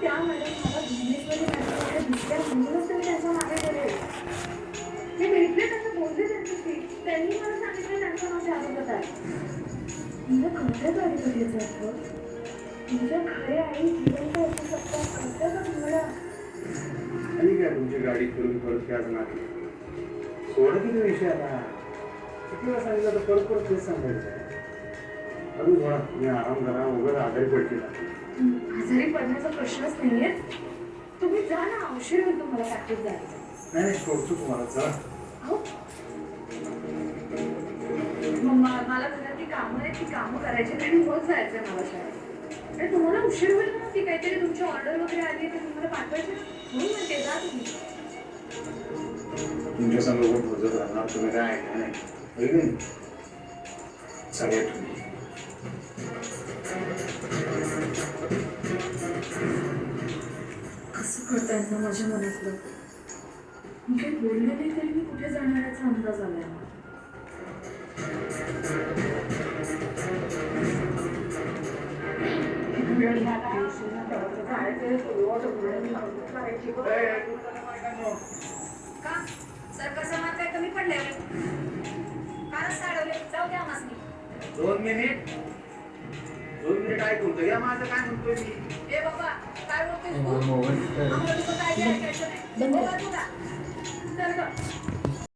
त्या मॅडम मला बिझनेसमध्ये मॅडमकडे दुसऱ्या म्हणूनच तुम्ही त्यांच्या मागे गेले. मी भेटले त्यांना बोलले त्यांच्याशी. त्यांनी मला सांगितलं त्यांचं नाव चारुलता आहे. तुमच्या खरंच अधिपतीचं आहे. तुमच्या खरे आई जिवंत असू शकतात खरंच का तुम्हाला? आणि काय तुमची गाडी फिरून परत काय असणार सोडा किती विषय आता किती वेळा सांगितलं तर परत परत तेच सांगायचं. अजून थोडा तुम्ही आराम करा वगैरे आजारी पडतील. आजारी पडण्याचा प्रश्नच नाहीये. तुम्ही जा ना औषध होईल तुम्हाला प्रॅक्टिस जायचं. नाही सोडतो तुम्हाला चला. मला घरातली कामं आहेत ती कामं करायची आणि मग जायचंय मला शाळेत. आणि तुम्हाला उशीर होईल ना ती काहीतरी तुमची ऑर्डर वगैरे आली ते तुम्हाला पाठवायची म्हणून म्हणते जा तुम्ही. तुमच्या संग भोजत राहणार तुम्ही काय ऐका नाही चालेल तुम्ही. कसं कळतं यांना माझ्या मनातलं. मी काही बोलले नाही तरी मी कुठे जाणार याचा अंदाज आलाय मला. का सर कसं मार काय कमी पडले कारच साडवले जाऊ द्या मासनी. 2 मिनिट ऐकून तर या माझं काय म्हणतोय मी. ए बाबा काय बोलतोय तू? आम्हाला तुझं काय ऐकायचं नाही. बोला तुला. चल गं.